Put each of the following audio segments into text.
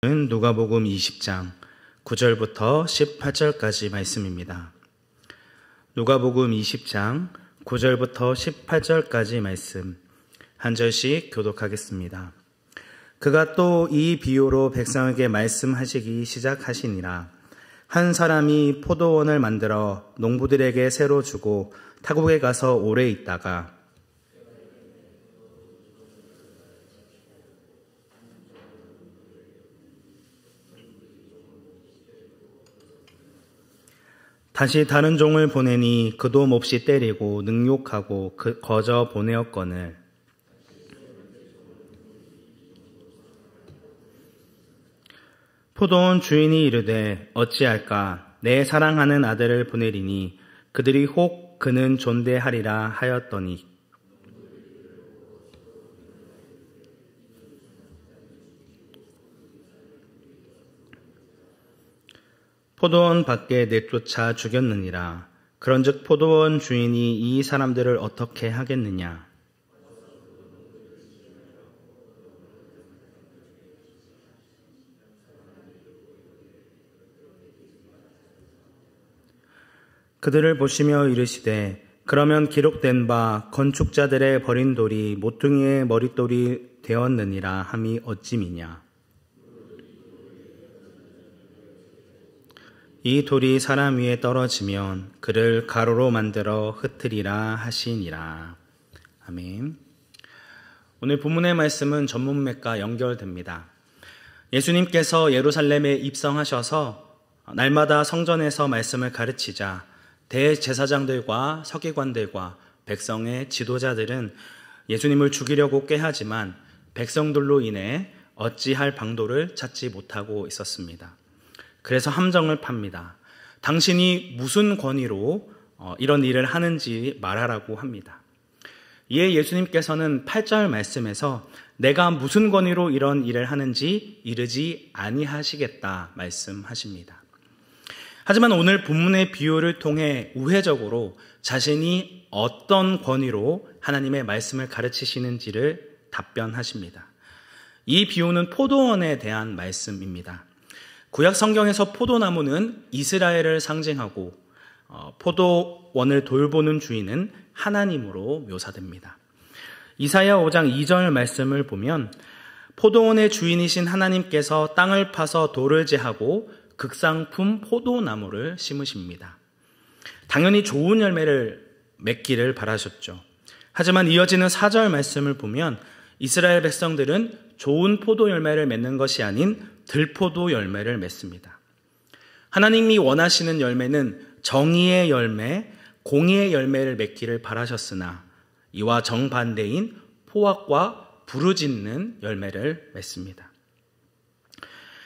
누가복음 20장 9절부터 18절까지 말씀입니다. 누가복음 20장 9절부터 18절까지 말씀 한 절씩 교독하겠습니다. 그가 또 이 비유로 백성에게 말씀하시기 시작하시니라. 한 사람이 포도원을 만들어 농부들에게 새로 주고 타국에 가서 오래 있다가 다시 다른 종을 보내니 그도 몹시 때리고 능욕하고 거저 보내었거늘 포도원 주인이 이르되 어찌할까 내 사랑하는 아들을 보내리니 그들이 혹 그는 존대하리라 하였더니 포도원 밖에 내쫓아 죽였느니라. 그런즉 포도원 주인이 이 사람들을 어떻게 하겠느냐. 그들을 보시며 이르시되 그러면 기록된 바 건축자들의 버린 돌이 모퉁이의 머릿돌이 되었느니라 함이 어찌미냐. 이 돌이 사람 위에 떨어지면 그를 가로로 만들어 흩으리라 하시니라. 아멘. 오늘 본문의 말씀은 전문맥과 연결됩니다. 예수님께서 예루살렘에 입성하셔서 날마다 성전에서 말씀을 가르치자 대제사장들과 서기관들과 백성의 지도자들은 예수님을 죽이려고 꾀하지만 백성들로 인해 어찌할 방도를 찾지 못하고 있었습니다. 그래서 함정을 팝니다. 당신이 무슨 권위로 이런 일을 하는지 말하라고 합니다. 이에 예수님께서는 8절 말씀에서 내가 무슨 권위로 이런 일을 하는지 이르지 아니하시겠다 말씀하십니다. 하지만 오늘 본문의 비유를 통해 우회적으로 자신이 어떤 권위로 하나님의 말씀을 가르치시는지를 답변하십니다. 이 비유는 포도원에 대한 말씀입니다. 구약 성경에서 포도나무는 이스라엘을 상징하고 포도원을 돌보는 주인은 하나님으로 묘사됩니다. 이사야 5장 2절 말씀을 보면 포도원의 주인이신 하나님께서 땅을 파서 돌을 제하고 극상품 포도나무를 심으십니다. 당연히 좋은 열매를 맺기를 바라셨죠. 하지만 이어지는 4절 말씀을 보면 이스라엘 백성들은 좋은 포도 열매를 맺는 것이 아닌 들포도 열매를 맺습니다. 하나님이 원하시는 열매는 정의의 열매, 공의의 열매를 맺기를 바라셨으나 이와 정반대인 포악과 부르짖는 열매를 맺습니다.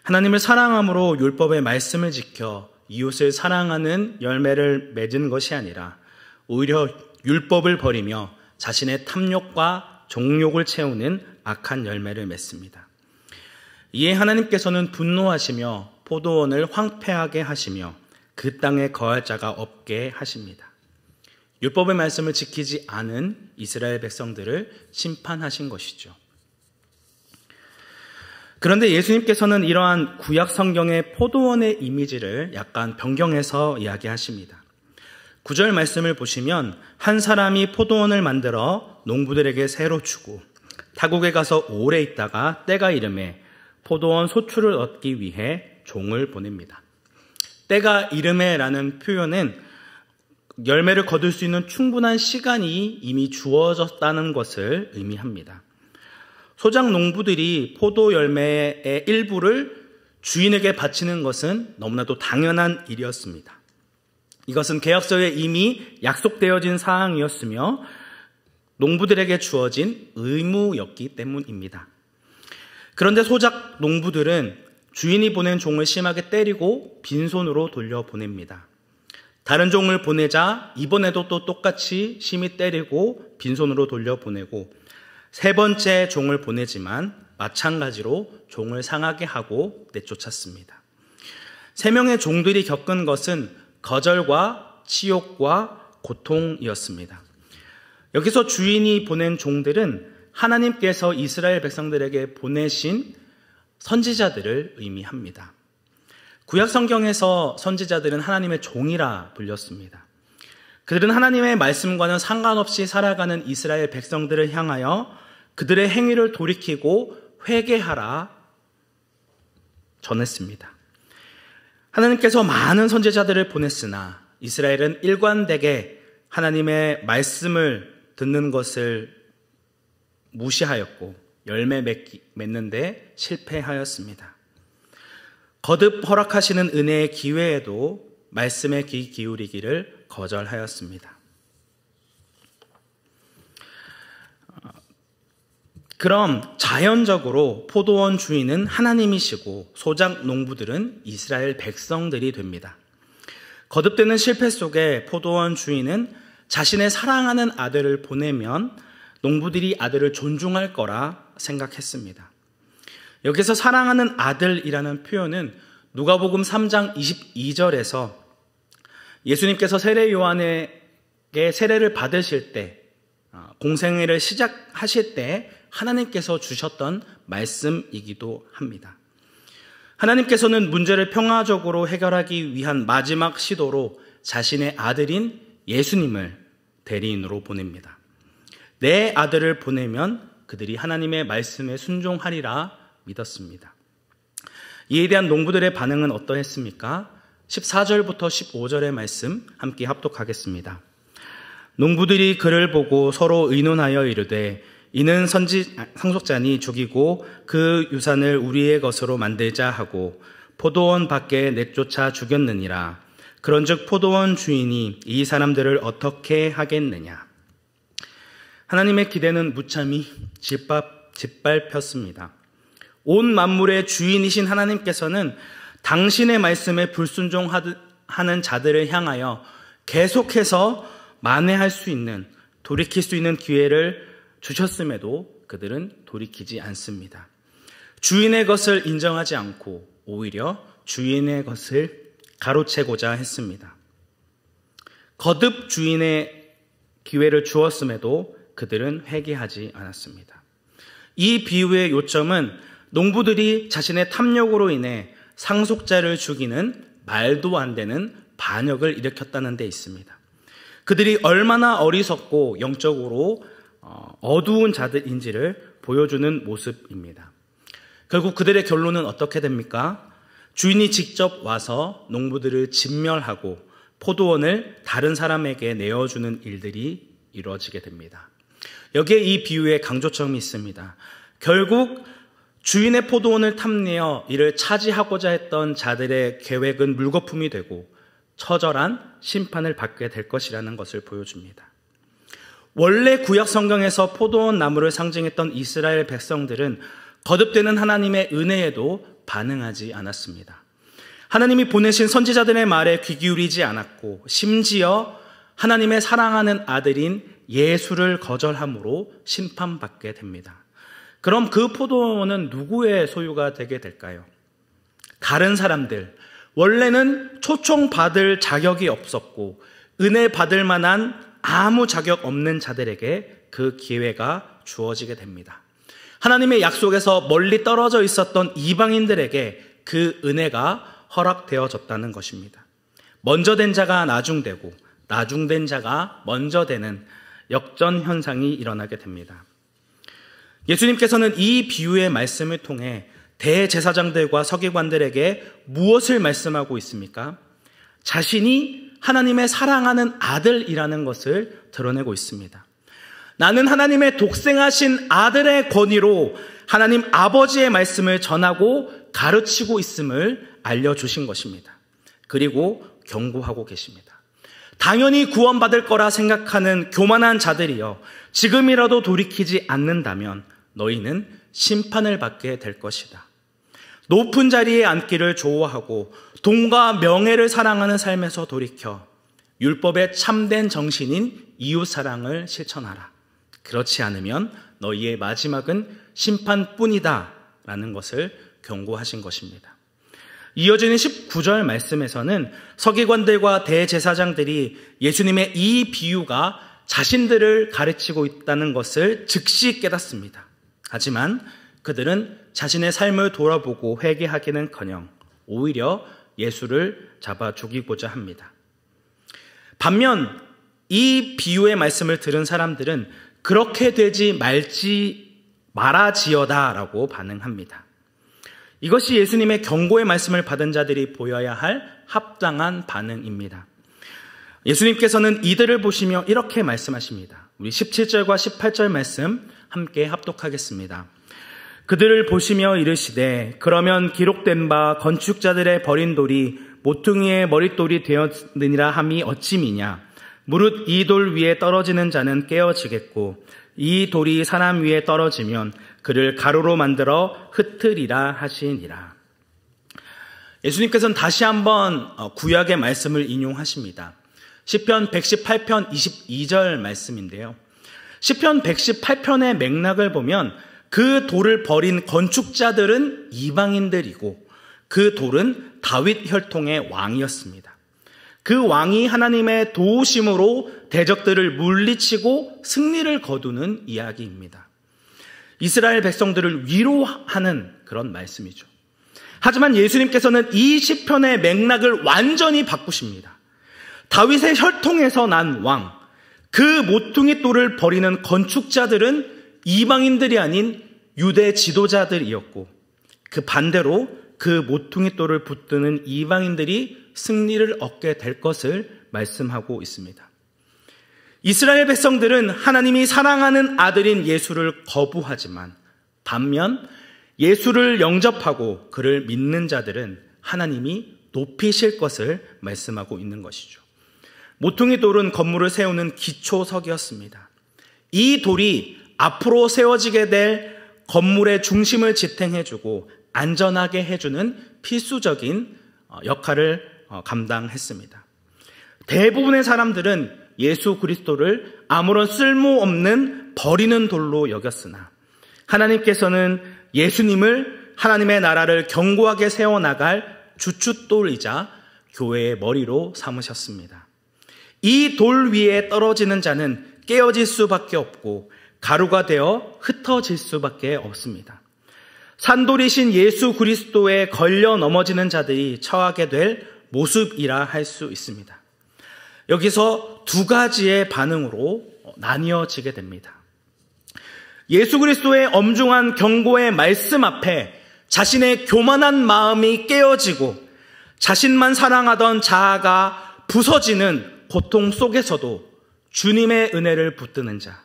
하나님을 사랑함으로 율법의 말씀을 지켜 이웃을 사랑하는 열매를 맺은 것이 아니라 오히려 율법을 버리며 자신의 탐욕과 종욕을 채우는 악한 열매를 맺습니다. 이에 하나님께서는 분노하시며 포도원을 황폐하게 하시며 그 땅에 거할 자가 없게 하십니다. 율법의 말씀을 지키지 않은 이스라엘 백성들을 심판하신 것이죠. 그런데 예수님께서는 이러한 구약 성경의 포도원의 이미지를 약간 변경해서 이야기하십니다. 9절 말씀을 보시면 한 사람이 포도원을 만들어 농부들에게 새로 주고 타국에 가서 오래 있다가 때가 이르매 포도원 소출을 얻기 위해 종을 보냅니다. 때가 이르매라는 표현은 열매를 거둘 수 있는 충분한 시간이 이미 주어졌다는 것을 의미합니다. 소작 농부들이 포도 열매의 일부를 주인에게 바치는 것은 너무나도 당연한 일이었습니다. 이것은 계약서에 이미 약속되어진 사항이었으며 농부들에게 주어진 의무였기 때문입니다. 그런데 소작 농부들은 주인이 보낸 종을 심하게 때리고 빈손으로 돌려보냅니다. 다른 종을 보내자 이번에도 또 똑같이 심히 때리고 빈손으로 돌려보내고 세 번째 종을 보내지만 마찬가지로 종을 상하게 하고 내쫓았습니다. 3명의 종들이 겪은 것은 거절과 치욕과 고통이었습니다. 여기서 주인이 보낸 종들은 하나님께서 이스라엘 백성들에게 보내신 선지자들을 의미합니다. 구약 성경에서 선지자들은 하나님의 종이라 불렸습니다. 그들은 하나님의 말씀과는 상관없이 살아가는 이스라엘 백성들을 향하여 그들의 행위를 돌이키고 회개하라 전했습니다. 하나님께서 많은 선지자들을 보냈으나 이스라엘은 일관되게 하나님의 말씀을 듣는 것을 무시하였고 열매 맺는데 실패하였습니다. 거듭 허락하시는 은혜의 기회에도 말씀에 귀 기울이기를 거절하였습니다. 그럼 자연적으로 포도원 주인은 하나님이시고 소작 농부들은 이스라엘 백성들이 됩니다. 거듭되는 실패 속에 포도원 주인은 자신의 사랑하는 아들을 보내면 농부들이 아들을 존중할 거라 생각했습니다. 여기서 사랑하는 아들이라는 표현은 누가복음 3장 22절에서 예수님께서 세례 요한에게 세례를 받으실 때 공생애를 시작하실 때 하나님께서 주셨던 말씀이기도 합니다. 하나님께서는 문제를 평화적으로 해결하기 위한 마지막 시도로 자신의 아들인 예수님을 대리인으로 보냅니다. 내 아들을 보내면 그들이 하나님의 말씀에 순종하리라 믿었습니다. 이에 대한 농부들의 반응은 어떠했습니까? 14절부터 15절의 말씀 함께 합독하겠습니다. 농부들이 그를 보고 서로 의논하여 이르되 이는 상속자니 죽이고 그 유산을 우리의 것으로 만들자 하고 포도원 밖에 내쫓아 죽였느니라. 그런즉 포도원 주인이 이 사람들을 어떻게 하겠느냐. 하나님의 기대는 무참히 짓밟혔습니다. 온 만물의 주인이신 하나님께서는 당신의 말씀에 불순종하는 자들을 향하여 계속해서 만회할 수 있는, 돌이킬 수 있는 기회를 주셨음에도 그들은 돌이키지 않습니다. 주인의 것을 인정하지 않고 오히려 주인의 것을 가로채고자 했습니다. 거듭 주인의 기회를 주었음에도 그들은 회개하지 않았습니다. 이 비유의 요점은 농부들이 자신의 탐욕으로 인해 상속자를 죽이는 말도 안 되는 반역을 일으켰다는 데 있습니다. 그들이 얼마나 어리석고 영적으로 어두운 자들인지를 보여주는 모습입니다. 결국 그들의 결론은 어떻게 됩니까? 주인이 직접 와서 농부들을 진멸하고 포도원을 다른 사람에게 내어주는 일들이 이루어지게 됩니다. 여기에 이 비유의 강조점이 있습니다. 결국 주인의 포도원을 탐내어 이를 차지하고자 했던 자들의 계획은 물거품이 되고 처절한 심판을 받게 될 것이라는 것을 보여줍니다. 원래 구약 성경에서 포도원 나무를 상징했던 이스라엘 백성들은 거듭되는 하나님의 은혜에도 반응하지 않았습니다. 하나님이 보내신 선지자들의 말에 귀 기울이지 않았고 심지어 하나님의 사랑하는 아들인 예수를 거절함으로 심판받게 됩니다. 그럼 그 포도원은 누구의 소유가 되게 될까요? 다른 사람들, 원래는 초청받을 자격이 없었고 은혜 받을 만한 아무 자격 없는 자들에게 그 기회가 주어지게 됩니다. 하나님의 약속에서 멀리 떨어져 있었던 이방인들에게 그 은혜가 허락되어졌다는 것입니다. 먼저 된 자가 나중되고 나중된 자가 먼저 되는 역전 현상이 일어나게 됩니다. 예수님께서는 이 비유의 말씀을 통해 대제사장들과 서기관들에게 무엇을 말씀하고 있습니까? 자신이 하나님의 사랑하는 아들이라는 것을 드러내고 있습니다. 나는 하나님의 독생하신 아들의 권위로 하나님 아버지의 말씀을 전하고 가르치고 있음을 알려주신 것입니다. 그리고 경고하고 계십니다. 당연히 구원받을 거라 생각하는 교만한 자들이여, 지금이라도 돌이키지 않는다면 너희는 심판을 받게 될 것이다. 높은 자리에 앉기를 좋아하고 돈과 명예를 사랑하는 삶에서 돌이켜 율법의 참된 정신인 이웃사랑을 실천하라. 그렇지 않으면 너희의 마지막은 심판뿐이다 라는 것을 경고하신 것입니다. 이어지는 19절 말씀에서는 서기관들과 대제사장들이 예수님의 이 비유가 자신들을 가르치고 있다는 것을 즉시 깨닫습니다. 하지만 그들은 자신의 삶을 돌아보고 회개하기는커녕 오히려 예수를 잡아 죽이고자 합니다. 반면 이 비유의 말씀을 들은 사람들은 그렇게 되지 말아지어다라고 반응합니다. 이것이 예수님의 경고의 말씀을 받은 자들이 보여야 할 합당한 반응입니다. 예수님께서는 이들을 보시며 이렇게 말씀하십니다. 우리 17절과 18절 말씀 함께 합독하겠습니다. 그들을 보시며 이르시되 그러면 기록된 바 건축자들의 버린 돌이 모퉁이의 머릿돌이 되었느니라 함이 어찌미냐. 무릇 이 돌 위에 떨어지는 자는 깨어지겠고 이 돌이 사람 위에 떨어지면 그를 가루로 만들어 흩으리라 하시니라. 예수님께서는 다시 한번 구약의 말씀을 인용하십니다. 시편 118편 22절 말씀인데요. 시편 118편의 맥락을 보면 그 돌을 버린 건축자들은 이방인들이고 그 돌은 다윗 혈통의 왕이었습니다. 그 왕이 하나님의 도우심으로 대적들을 물리치고 승리를 거두는 이야기입니다. 이스라엘 백성들을 위로하는 그런 말씀이죠. 하지만 예수님께서는 이 시편의 맥락을 완전히 바꾸십니다. 다윗의 혈통에서 난 왕, 그 모퉁이 돌을 버리는 건축자들은 이방인들이 아닌 유대 지도자들이었고 그 반대로 그 모퉁이 돌을 붙드는 이방인들이 승리를 얻게 될 것을 말씀하고 있습니다. 이스라엘 백성들은 하나님이 사랑하는 아들인 예수를 거부하지만 반면 예수를 영접하고 그를 믿는 자들은 하나님이 높이실 것을 말씀하고 있는 것이죠. 모퉁이 돌은 건물을 세우는 기초석이었습니다. 이 돌이 앞으로 세워지게 될 건물의 중심을 지탱해주고 안전하게 해주는 필수적인 역할을 감당했습니다. 대부분의 사람들은 예수 그리스도를 아무런 쓸모없는 버리는 돌로 여겼으나 하나님께서는 예수님을 하나님의 나라를 견고하게 세워나갈 주춧돌이자 교회의 머리로 삼으셨습니다. 이 돌 위에 떨어지는 자는 깨어질 수밖에 없고 가루가 되어 흩어질 수밖에 없습니다. 산돌이신 예수 그리스도에 걸려 넘어지는 자들이 처하게 될 모습이라 할 수 있습니다. 여기서 두 가지의 반응으로 나뉘어지게 됩니다. 예수 그리스도의 엄중한 경고의 말씀 앞에 자신의 교만한 마음이 깨어지고 자신만 사랑하던 자아가 부서지는 고통 속에서도 주님의 은혜를 붙드는 자,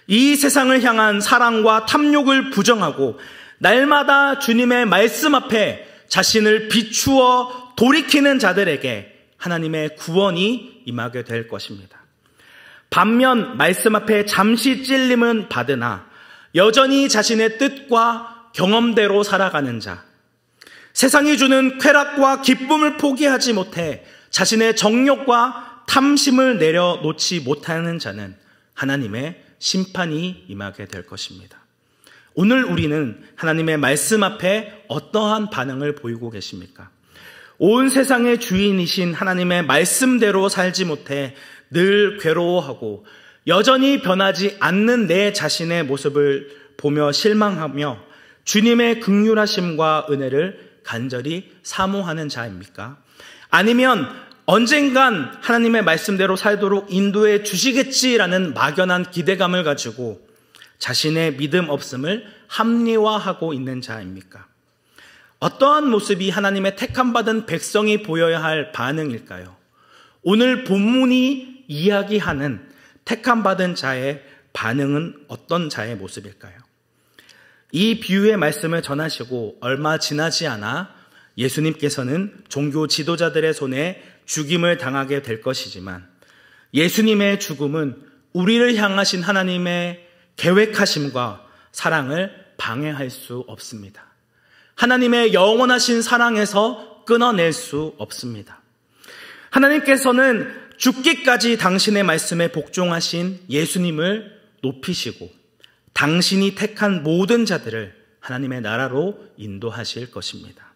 이 세상을 향한 사랑과 탐욕을 부정하고 날마다 주님의 말씀 앞에 자신을 비추어 돌이키는 자들에게 하나님의 구원이 임하게 될 것입니다. 반면 말씀 앞에 잠시 찔림은 받으나 여전히 자신의 뜻과 경험대로 살아가는 자, 세상이 주는 쾌락과 기쁨을 포기하지 못해 자신의 정욕과 탐심을 내려놓지 못하는 자는 하나님의 심판이 임하게 될 것입니다. 오늘 우리는 하나님의 말씀 앞에 어떠한 반응을 보이고 계십니까? 온 세상의 주인이신 하나님의 말씀대로 살지 못해 늘 괴로워하고 여전히 변하지 않는 내 자신의 모습을 보며 실망하며 주님의 긍휼하심과 은혜를 간절히 사모하는 자입니까? 아니면 언젠간 하나님의 말씀대로 살도록 인도해 주시겠지라는 막연한 기대감을 가지고 자신의 믿음 없음을 합리화하고 있는 자입니까? 어떠한 모습이 하나님의 택함받은 백성이 보여야 할 반응일까요? 오늘 본문이 이야기하는 택함받은 자의 반응은 어떤 자의 모습일까요? 이 비유의 말씀을 전하시고 얼마 지나지 않아 예수님께서는 종교 지도자들의 손에 죽임을 당하게 될 것이지만 예수님의 죽음은 우리를 향하신 하나님의 계획하심과 사랑을 방해할 수 없습니다. 하나님의 영원하신 사랑에서 끊어낼 수 없습니다. 하나님께서는 죽기까지 당신의 말씀에 복종하신 예수님을 높이시고 당신이 택한 모든 자들을 하나님의 나라로 인도하실 것입니다.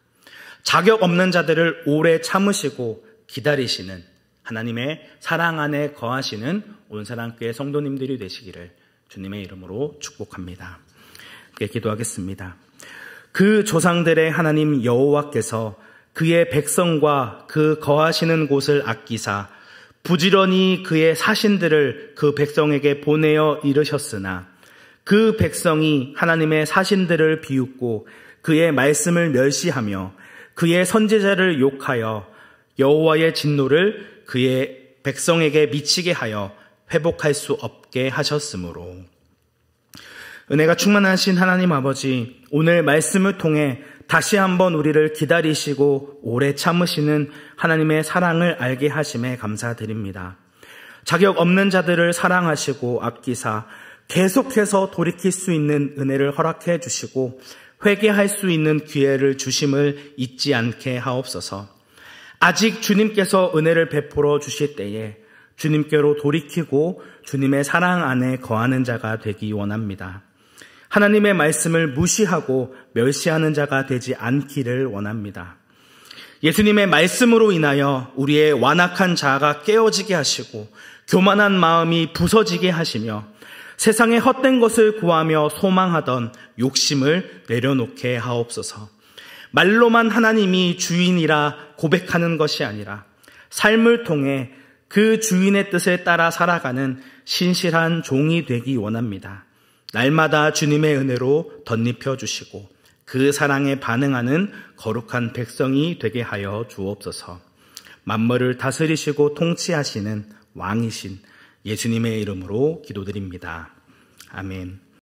자격 없는 자들을 오래 참으시고 기다리시는 하나님의 사랑 안에 거하시는 온사랑교회 성도님들이 되시기를 주님의 이름으로 축복합니다. 함께 기도하겠습니다. 그 조상들의 하나님 여호와께서 그의 백성과 그 거하시는 곳을 아끼사 부지런히 그의 사신들을 그 백성에게 보내어 이르셨으나 그 백성이 하나님의 사신들을 비웃고 그의 말씀을 멸시하며 그의 선지자를 욕하여 여호와의 진노를 그의 백성에게 미치게 하여 회복할 수 없게 하셨으므로. 은혜가 충만하신 하나님 아버지, 오늘 말씀을 통해 다시 한번 우리를 기다리시고 오래 참으시는 하나님의 사랑을 알게 하심에 감사드립니다. 자격 없는 자들을 사랑하시고 아끼사 계속해서 돌이킬 수 있는 은혜를 허락해 주시고 회개할 수 있는 기회를 주심을 잊지 않게 하옵소서. 아직 주님께서 은혜를 베풀어 주실 때에 주님께로 돌이키고 주님의 사랑 안에 거하는 자가 되기 원합니다. 하나님의 말씀을 무시하고 멸시하는 자가 되지 않기를 원합니다. 예수님의 말씀으로 인하여 우리의 완악한 자아가 깨어지게 하시고 교만한 마음이 부서지게 하시며 세상의 헛된 것을 구하며 소망하던 욕심을 내려놓게 하옵소서. 말로만 하나님이 주인이라 고백하는 것이 아니라 삶을 통해 그 주인의 뜻을 따라 살아가는 신실한 종이 되기 원합니다. 날마다 주님의 은혜로 덧입혀 주시고 그 사랑에 반응하는 거룩한 백성이 되게 하여 주옵소서. 만물을 다스리시고 통치하시는 왕이신 예수님의 이름으로 기도드립니다. 아멘.